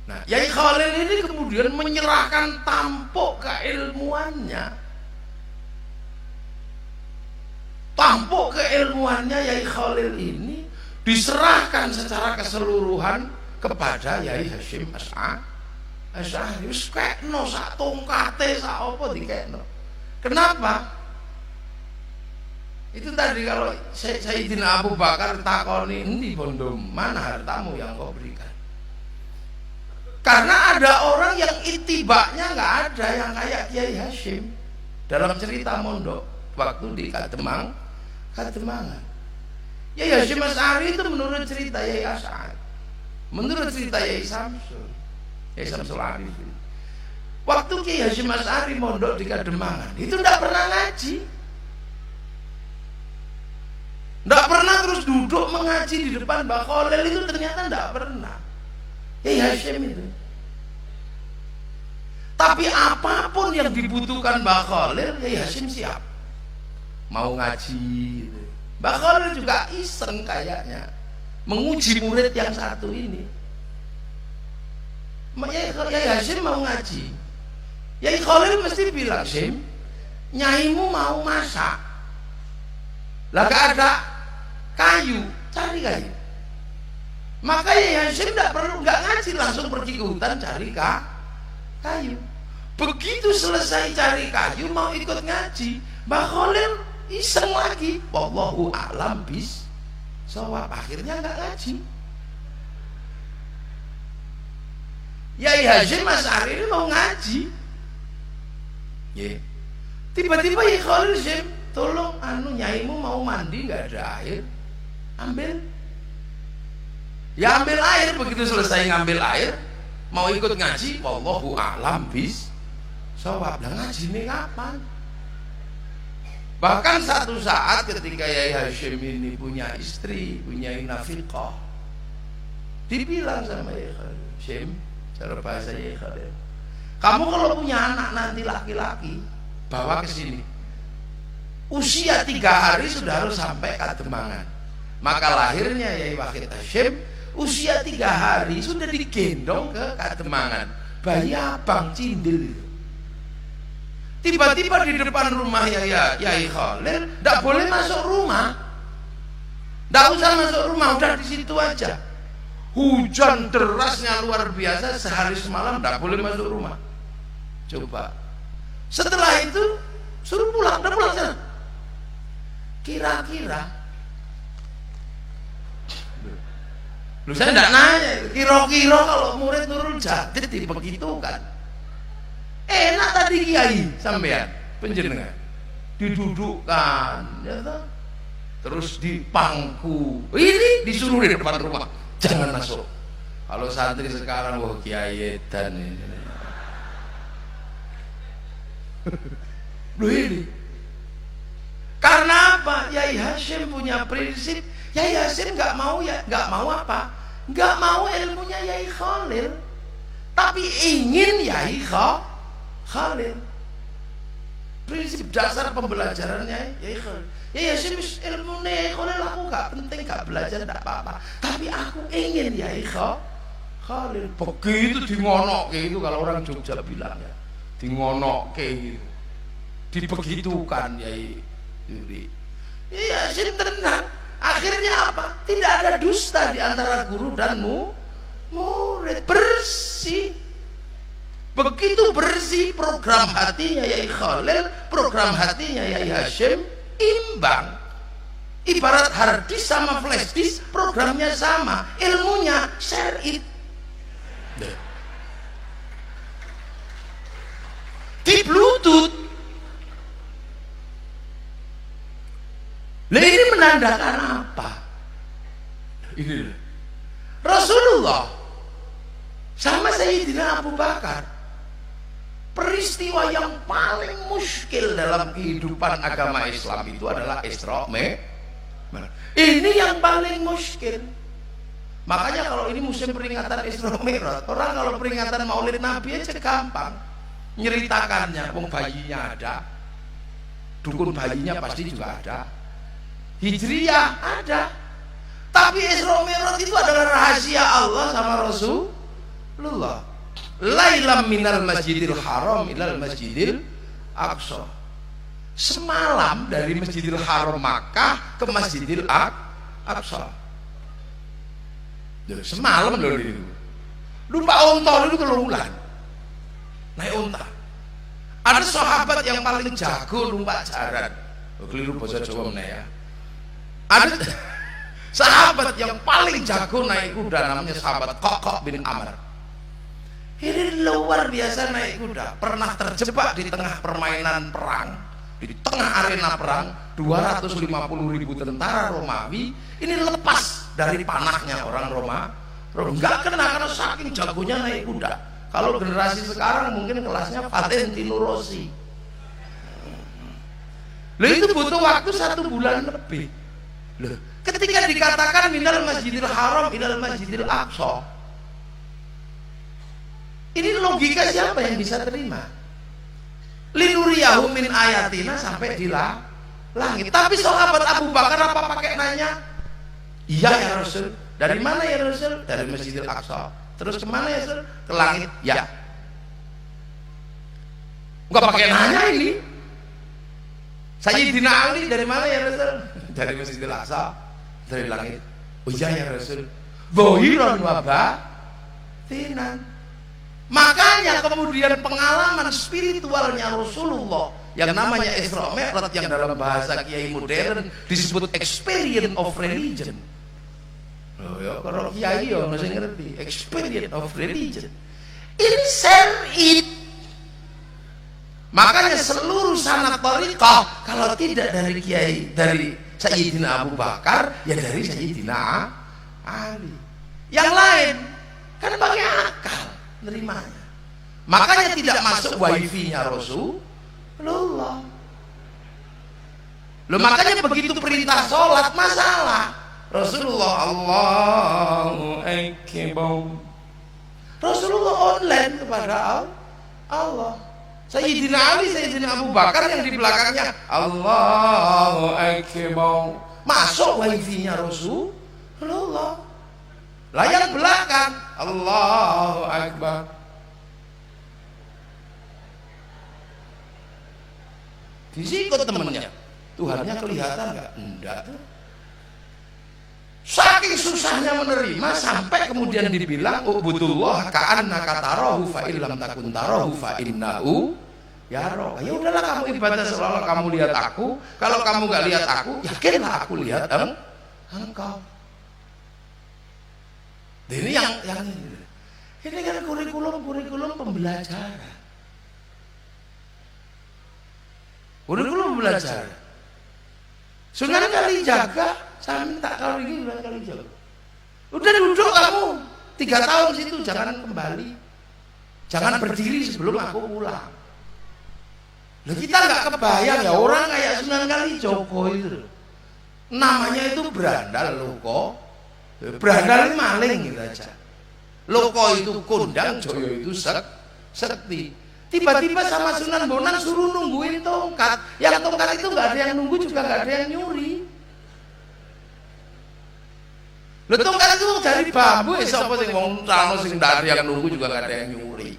Nah, Yai Khalil ini kemudian menyerahkan tampuk keilmuannya. Tampuk keilmuannya Yai Khalil ini diserahkan secara keseluruhan kepada Yai Hasyim Asy'ari. Wis kekno sak tongkate sak apa dikekno. Kenapa? Itu tadi kalau Sayyidina Abu Bakar takoni, "Endi bondo, mana hartamu yang kau berikan?" Karena ada orang yang itibaknya nggak ada yang kayak Kiai Hasyim dalam cerita mondok waktu di Kademangan. Yai Hasyim Asy'ari itu menurut cerita Yai Asy'ari, menurut cerita Yai Samsul Arifin, waktu Kiai Hasyim Asy'ari mondok di Kademangan itu tidak pernah ngaji, tidak pernah terus duduk mengaji di depan Mbak Khalil, itu ternyata tidak pernah Yai Hasyim itu. Tapi apapun yang dibutuhkan Mbak Khalil, Yai Hasyim siap mau ngaji gitu. Mbak Khalil juga iseng kayaknya menguji murid yang satu ini. Yai Hasyim mau ngaji, Yai Khalil mesti bilang, "Sim, nyaimu mau masak, lah gak ada kayu, cari kayu." Maka Yai Hasyim nggak ngaji, langsung pergi ke hutan cari kayu. Begitu selesai cari kayu mau ikut ngaji, Mbak Khalil iseng lagi, wallahu a'lam bis-shawab, akhirnya nggak ngaji. Yai Hasyim Asy'ari ini mau ngaji, tiba-tiba Yai Khalil, "Sim, tolong nyaimu mau mandi nggak ada air, ambil." Ya ambil air. Begitu selesai ngambil air mau ikut ngaji, wallahu a'lam bis-shawab. Lah ngaji ini kapan? Bahkan satu saat ketika Yai Hasyim ini punya istri, punya nafiqah, dibilang sama Yai Khalil, "Sim," cara bahasa Yai Khalil, "kamu kalau punya anak nanti laki-laki, bawa ke sini. Usia 3 hari sudah harus sampai Kademangan." Maka lahirnya Yai Wahid Hasyim usia 3 hari sudah digendong ke Kademangan, bayi abang cindil itu. Tiba-tiba di depan rumah Yai Khalil, tidak boleh masuk rumah, tidak usah masuk rumah, udah di situ aja. Hujan derasnya luar biasa, sehari semalam tidak boleh masuk rumah. Coba. Setelah itu suruh pulang, udah pulang sana. Kira-kira, lu saya tidak nanya, kira-kira kalau murid Nurul Jadid dibegitukan, enak tadi kiai sampean penjenengan didudukkan, ya toh? Terus dipangku, ini disuruh di depan rumah, jangan masuk. Kalau santri sekarang, wah kiai dan ini, loh ini. Karena apa? Yai Hasyim punya prinsip. Yai Hasyim nggak mau apa? Nggak mau ilmunya Yai Khalil, tapi ingin Yai Khalil. Prinsip dasar pembelajarannya Yai Khalil. Yai Hasyim ilmu Khalil aku nggak penting, nggak belajar tidak apa-apa, tapi aku ingin Yai Khalil. Begitu dingonok kayak itu, kalau orang Jogja bilang ya, dingonok kayak gitu, dibegitukan Yai Yuri. Yai Hasyim tenang. Akhirnya apa? Tidak ada dusta di antara guru dan murid. Bersih. Begitu bersih program hatinya Yai Khalil, program hatinya Yai Hasyim imbang. Ibarat hard disk sama flash disk, programnya sama, ilmunya share it. Di Bluetooth. Nah, ini menandakan apa? Ini Rasulullah sama Sayyidina Abu Bakar, peristiwa yang paling muskil dalam kehidupan agama Islam itu adalah Isra Mi'raj. Ini yang paling muskil. Makanya kalau ini musim peringatan Isra Mi'raj, orang kalau peringatan Maulid Nabi aja gampang nyeritakannya. Wong bayinya ada, dukun bayinya pasti juga ada, Hijriyah ada. Tapi Isra Mi'raj itu adalah rahasia Allah sama Lullah. Lailam minal masjidil haram ilal masjidil aqsa. Semalam dari Masjidil Haram Makkah ke Masjidil Aqsa. Semalam loh itu. Lupa onta dulu kelululan. Naik onta. Ada sahabat yang paling jago numpak jaran. Keliru bahasa Jawa ya. Ada sahabat yang paling jago naik kuda, namanya sahabat Kokok bin Amr. Ini luar biasa naik kuda. Pernah terjebak di tengah permainan perang. Di tengah arena perang, 250.000 tentara Romawi ini lepas dari panahnya orang Roma. Nggak kena karena saking jagonya naik kuda. Kalau generasi sekarang mungkin kelasnya Valentino Rossi. Loh, itu butuh waktu 1 bulan lebih. Loh, ketika dikatakan minal masjidil haram ilal masjidil aqsa, ini logika siapa yang bisa terima? Linuriyahu min ayatina sampai di langit. Tapi sahabat Abu Bakar apa pakai nanya? Iya ya Rasul. Dari mana ya Rasul? Dari Masjidil Aqsa. Terus kemana ya Rasul? Ke langit. Ya. Enggak pakai nanya ini. Sayyidina Ali dari mana ya Rasul? Dari Masjidil Aqsa. Dari langit. Oh iya ya Rasul. Bohiron wabatinan. Makanya kemudian pengalaman spiritualnya Rasulullah yang namanya Isra Mi'raj, yang dalam bahasa kiai modern disebut experience of religion. Oh ya, kalau kiai ya masih ngerti experience of religion. Ini syar'i. Makanya seluruh sanad thariqah kalau tidak dari kiai, dari Sayyidina Abu Bakar, ya dari Sayyidina Ali. Yang lain kan pakai akal nerimanya. Makanya tidak masuk wifi-nya Rasulullah. Loh, makanya begitu perintah sholat masalah. Rasulullah Allahu Akbar. Rasulullah online kepada Allah. Sayyidina Ali, Sayyidina Abu Bakar yang di belakangnya Allahu Akbar. Masuk wifi-nya Rasulullah. Layar belakang Allahu Akbar. Disikut temennya, Tuhannya kelihatan nggak? Enggak. Saking susahnya menerima sampai kemudian dibilang ubudullah ka'annaka tarahu fa illam takun tarahu fa innahu yara. Ya udahlah, kamu ibadah seolah kamu lihat aku. Kalau kamu nggak lihat aku, yakinlah aku lihat engkau. Ini yang ini kan kurikulum pembelajaran. Kurikulum pembelajaran. Sunan Kalijaga, saya minta kalau ini Sunan Kalijaga. Udah duduk kamu 3 tahun situ, jangan kembali. Jangan berdiri sebelum aku pulang. Loh, kita nggak kebayang ya orang kayak Sunan Kalijogo itu. Namanya itu berandal loko. Berandal maling gitu aja. Loko itu kondang, Joyo itu sekti. Tiba-tiba sama Sunan Bonang suruh nungguin tongkat. Yang tongkat itu nggak ada yang nunggu, juga nggak ada yang nyuri. Lo tongkat itu dari bambu, siapa sih ngomong sama sing nggak ada yang nunggu, juga nggak ada yang nyuri.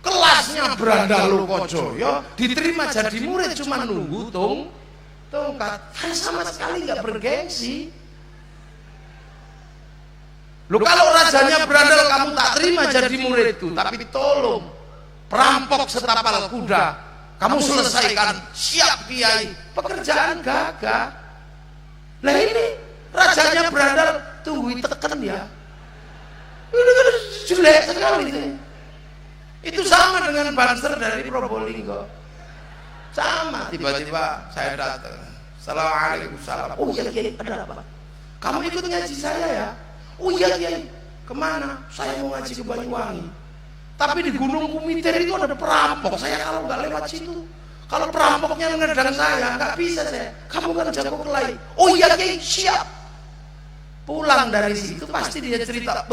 Kelasnya Berandal Loko Joyo diterima jadi murid cuma nunggu tongkat. Kan sama sekali nggak bergengsi. Lu kalau rajanya Berandal kamu tak terima jadi muridku, tapi tolong perampok setapal kuda kamu selesaikan, siap kiai, pekerjaan gagah. Lah ini rajanya Berandal tunggu tekan dia. Ini kan jelek sekali ini. Itu sama dengan banser dari Probolinggo. Sama, tiba-tiba saya datang. Assalamualaikum. Oh iya kiai, ada apa? Kamu ikut ngaji saya ya? Oh iya kiai. Kemana? Saya mau ngaji ke Banyuwangi. Tapi di Gunung Kumiter itu ada perampok. Saya kalau nggak lewat situ, kalau perampoknya ngedang saya, nggak bisa saya. Kamu kan jago kelai. Oh iya kiai, siap. Pulang dari situ pasti dia cerita,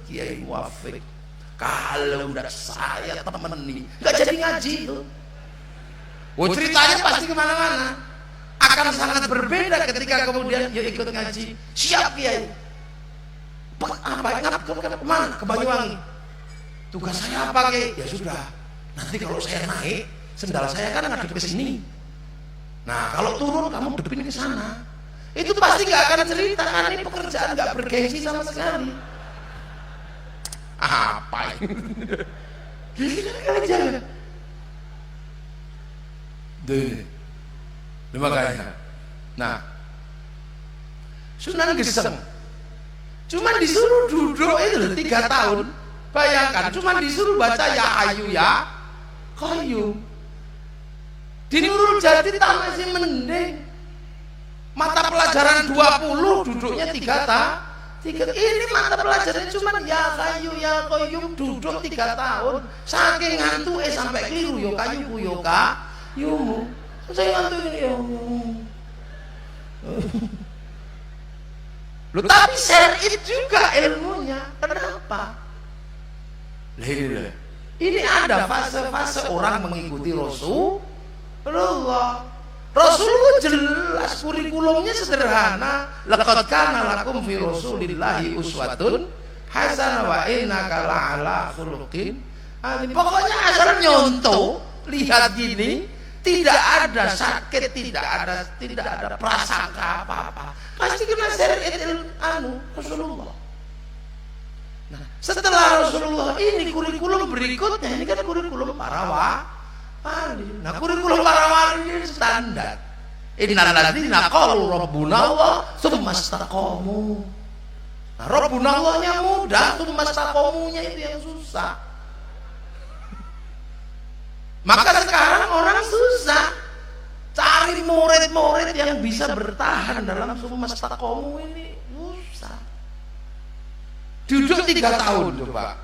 Kiai Muafik, kalau udah saya temen nih, nggak jadi ngaji itu. Oh ceritanya pasti kemana-mana. Akan sangat berbeda ketika kemudian dia ikut ngaji. Siap kiai. Apa? Kemana? Ke Banyuwangi. Tugas saya apa Ki? Ya sudah, nanti kalau saya naik, sendal saya kan ngadep ke sini. Nah kalau turun kamu depin ke sana. Itu pasti nggak akan cerita, kan ini pekerjaan nggak bergengsi sama sekali. Apa ini? Gini aja. Deh, makanya. Nah, Sunan Geseng cuma disuruh duduk itu 3 tahun. Bayangkan, cuma disuruh baca ya ayu ya qayyum. Di Nurul Jati tak masih mending. Mata pelajaran 20 duduknya 3 tahun. Ini mata pelajaran cuma ya kayu ya qayyum, duduk 3 tahun. Saking ngantuk sampai keliru yo kayu yo kayumu. Saya ngantuk ini ya. Lu tapi syar'i juga ilmunya. Kenapa? Ini ada fase-fase orang mengikuti Rasulullah. Rasulullah jelas kurikulumnya sederhana. Laqad kana lakum fi Rasulillahi uswatun hasanah wa innaka la'ala khuluqin adzim. Pokoknya asal nyontoh, lihat gini, tidak ada sakit, tidak ada prasangka apa-apa. Pasti kena syariat Rasulullah. Nah, setelah Rasulullah ini kurikulum berikutnya, ini kan kurikulum para wali. Nah, kurikulum para wali ini standar. Innal ladzina qalu rabbuna Allah tsumma istaqamu. Nah, rabbuna Allahnya mudah, tsumma istaqamunya itu yang susah. Maka sekarang orang susah cari murid-murid yang bisa bertahan dalam tsumma istaqamu ini, susah. Duduk 3 tahun coba.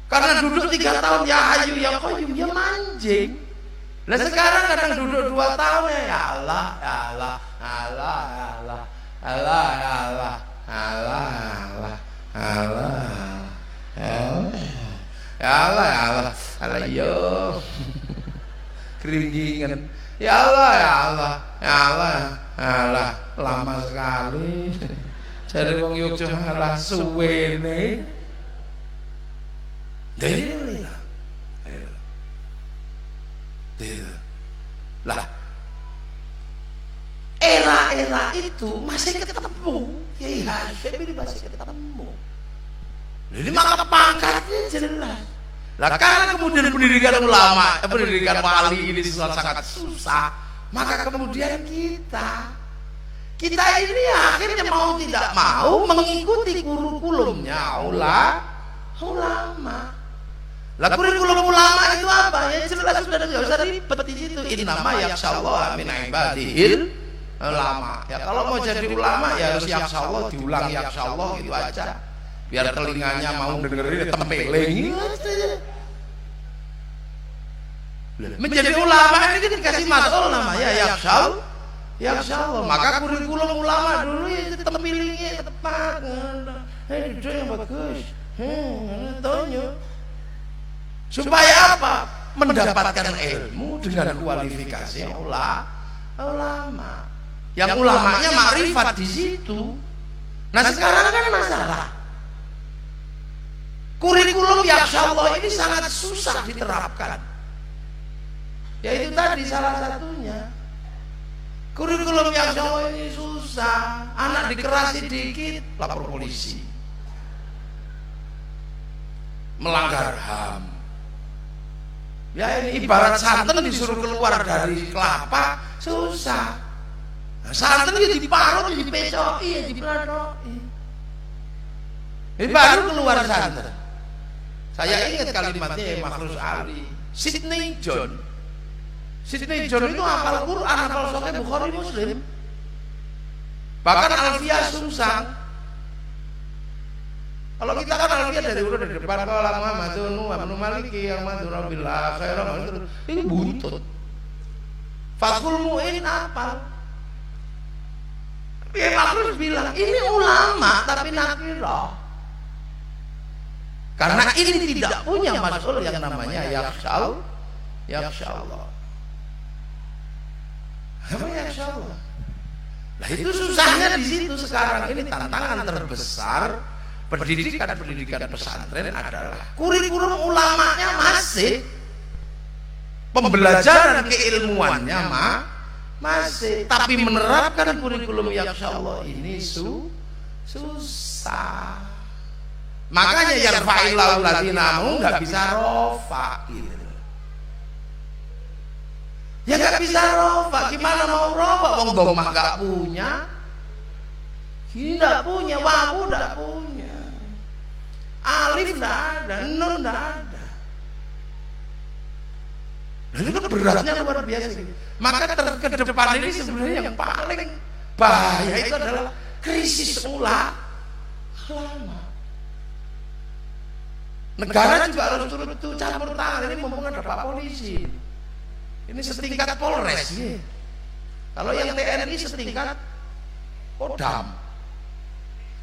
Karena duduk 3 tahun ya hayu ya qayyum, ya manjing. Lah sekarang kadang duduk 2 tahun ya Allah, ya Allah, Allah, Allah, Allah, Allah, Allah, Allah, Allah, ya Allah, ya Allah, Allah yo, keringgingan, ya Allah, ya Allah, ya Allah, Allah, lama sekali. Jadi wong Yogyakarta malah suwene. Lah, era-era itu masih ketemu. Kiai Hasyim ini masih ketemu. Jadi maka pangkatnya jelas. Lah karena kemudian pendidikan ulama, pendidikan wali ini sangat susah, maka kemudian kita ini akhirnya mau tidak mau mengikuti kurikulumnya ulama. Lah kurikulum ulama itu apa? Ya jelas sudah ada, enggak usah ribet di situ. Innama yakhsyallaha min ibadihil ulama. Ya kalau mau jadi ulama ya harus yakhsyallah, diulang yakhsyallah gitu aja. Biar telinganya mau dengerin tempeling. Menjadi ulama ini kan dikasih masuk namanya yakhsyallah. Maka kurikulum ulama dulu itu tempelingnya tepat. Itu yang bagus. Tonyo. Supaya apa? Mendapatkan ilmu dengan kualifikasi ulama. Yang ulamanya makrifat di situ. Nah sekarang kan masalah. Kurikulum yakhsyallah ini sangat susah diterapkan. Yaitu tadi salah satunya. Kurikulum yakhsyallah ini susah. Anak dikerasi dikit lapor polisi. Melanggar HAM. Ya ini ibarat santan disuruh keluar dari kelapa susah. Nah, santan itu diparut, dipecoki, diperoki. Ini baru keluar santan. Saya ingat kalimatnya Makhrus Ali, Sidney John. Sidney John itu hafal Quran, hafal Sahih Bukhari Muslim. Bahkan Alfiyah Sungsang. Kalau kita kan Alfiyah dari udah dari depan kalau Muhammadun wa Ibnu Maliki yang madura bil akhirah ini buntut. Fathul Mu'in apal. Tapi Makhrus bilang ini ulama tapi nakirah. Karena ini tidak punya masul yang namanya yakhsyallah. Apa yakhsyallah? Nah itu susahnya di situ sekarang ini tantangan terbesar pendidikan pesantren adalah kurikulum ulamanya masih, pembelajaran keilmuannya masih, tapi menerapkan kurikulum Yakhshallah ini susah. Makanya yarfa'illahu alladziina amanu nggak bisa rofa gitu. Ya nggak bisa rofa, gimana mau rofa? Wong domah nggak punya, tidak punya, wawu nggak punya, alif nggak ada, nun nggak ada. Dan itu beratnya luar biasa. Maka ke depan ini sebenarnya yang paling bahaya itu adalah krisis ulama. Negara juga harus turut campur tangan. Ini mumpung ada Pak Polisi, ini setingkat Polres ya. Kalau yang TNI setingkat Kodam.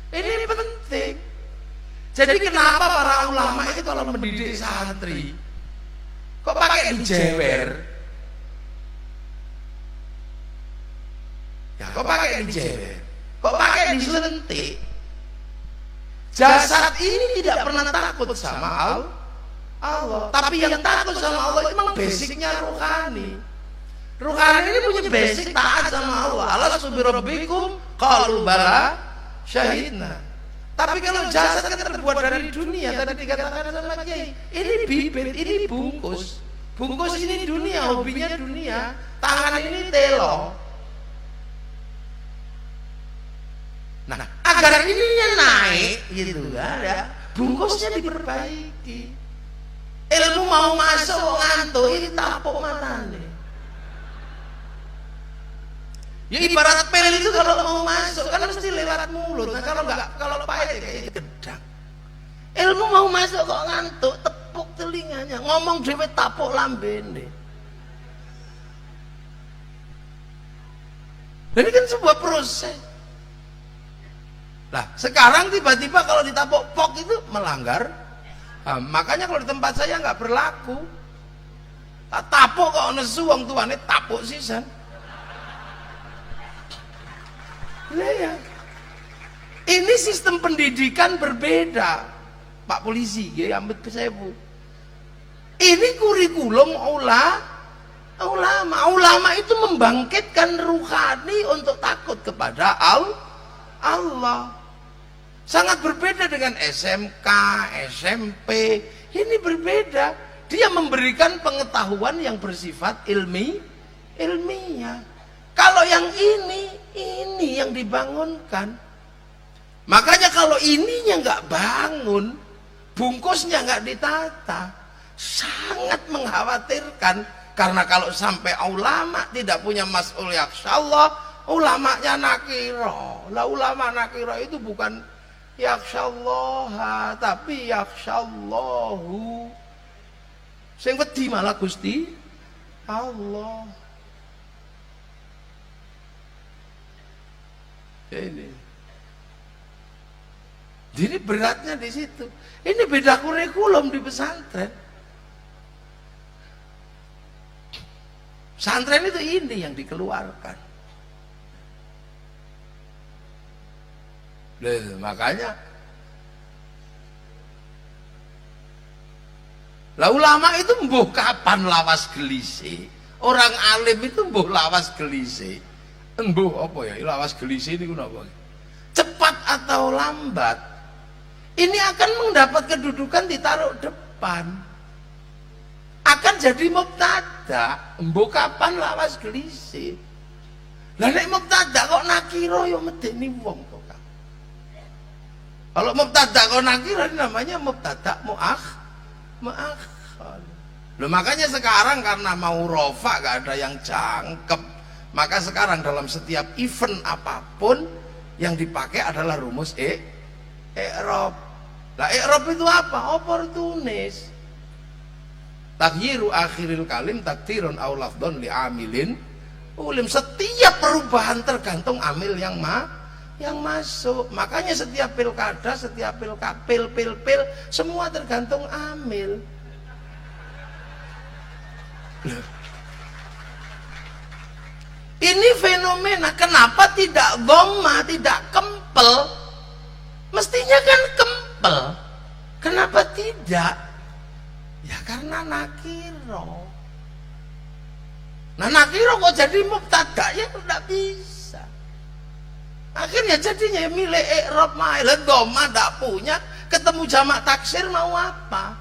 Ini penting. Jadi kenapa para ulama itu kalau mendidik santri kok pakai dijewer? Ya kok pakai dijewer? Kok pakai diselentik? Jasad ini tidak pernah takut sama Allah. Tapi yang takut sama Allah itu memang basicnya rohani. Rohani ini punya basic taat sama Allah. Alastu birabbikum qalu bala syahidna. Tapi kalau jasad kan terbuat dari dunia, tadi dikatakan sama Kiai, ini bibit, ini bungkus. Bungkus ini dunia, hobinya dunia. Tangan ini telo. Nah, agar ininya naik gitu kan ya, bungkusnya diperbaiki. Ilmu mau masuk ngantuk ini tapuk matanya. Ya ibarat pel itu kalau mau masuk kan mesti lewat mulut. Nah kalau pahit kayak gedang. Ilmu mau masuk kok ngantuk, tepuk telinganya, ngomong dhewe tapuk lambene. Ini kan sebuah proses. Nah sekarang tiba-tiba kalau ditapuk pok itu melanggar. Nah, makanya kalau di tempat saya nggak berlaku. Tak tapuk kok nesu wong tuane tapuk sisan. Ya. Ini sistem pendidikan berbeda, Pak Polisi, ya ambet pesebu. Ini kurikulum ulama itu membangkitkan ruhani untuk takut kepada Allah. Sangat berbeda dengan SMK, SMP. Ini berbeda. Dia memberikan pengetahuan yang bersifat ilmiah. Kalau yang ini yang dibangunkan. Makanya kalau ininya nggak bangun, bungkusnya nggak ditata, sangat mengkhawatirkan. Karena kalau sampai ulama tidak punya mas'ul yakhshallah, ulamanya nakiro. Lah ulama nakiro itu bukan yakhshallah, tapi yakhshallahu. Sing wedi malah Gusti Allah. Ini. Jadi beratnya di situ. Ini beda kurikulum di pesantren. Pesantren itu ini yang dikeluarkan. Makanya lah ulama itu mbuh kapan lawas gelise. Orang alim itu mbuh lawas gelise. Mbuh apa ya? Lawas gelise niku napa? Cepat atau lambat ini akan mendapat kedudukan ditaruh depan. Akan jadi mubtada. Mbuh kapan lawas gelise. Lah nek mubtada kok nakira ya medeni wong kok. Kalau mubtada kok nakira namanya mubtada muakhar. Loh makanya sekarang karena mau rofa gak ada yang cangkep, maka sekarang dalam setiap event apapun yang dipakai adalah rumus i'rab. Lah i'rab itu apa? Oportunis. Taghyiru akhiril kalim takdirun aw lafdhun li amilin ulim. Setiap perubahan tergantung amil yang masuk. Makanya setiap pilkada, setiap pil semua tergantung amil. Ini fenomena. Kenapa tidak dhamma, tidak kempel? Mestinya kan kempel. Kenapa tidak? Ya karena nakiro. Nah nakiro kok jadi mubtada, ya tidak bisa. Akhirnya jadinya milik i'rab ma'ilah dhamma tidak punya, ketemu jamak taksir mau apa?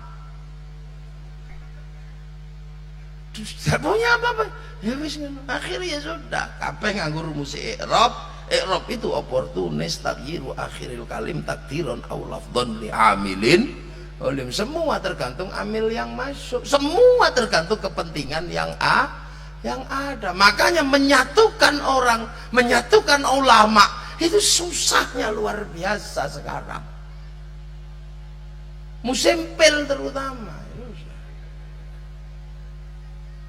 Tidak punya apa-apa. Ya wis ngono. Akhirnya ya sudah, kabeh nganggo rumus i'rab. I'rab itu oportunis taghyiru akhiril kalim takdiron aw lafdhon li amilin. Olim, semua tergantung amil yang masuk, semua tergantung kepentingan yang ada. Makanya menyatukan orang, menyatukan ulama itu susahnya luar biasa sekarang. Musim pil terutama.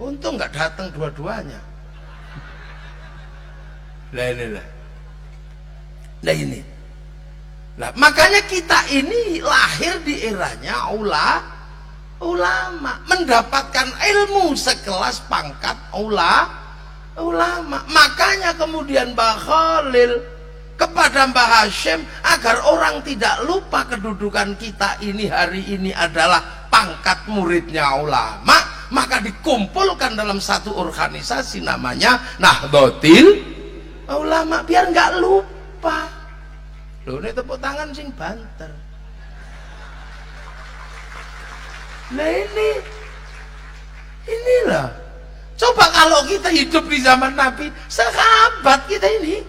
Untung nggak datang dua-duanya. Nah ini. Nah, makanya kita ini lahir di eranya ulama, mendapatkan ilmu sekelas pangkat ulama. Makanya kemudian Mbah Khalil kepada Mbah Hashim agar orang tidak lupa kedudukan kita ini hari ini adalah pangkat muridnya ulama, maka dikumpulkan dalam satu organisasi namanya Nahdlatul Ulama biar nggak lupa. Loh, ini tepuk tangan sing banter. Nah inilah. Coba kalau kita hidup di zaman Nabi, sahabat kita ini.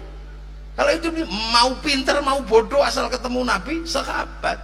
Kalau hidup mau pinter mau bodoh asal ketemu Nabi, sahabat.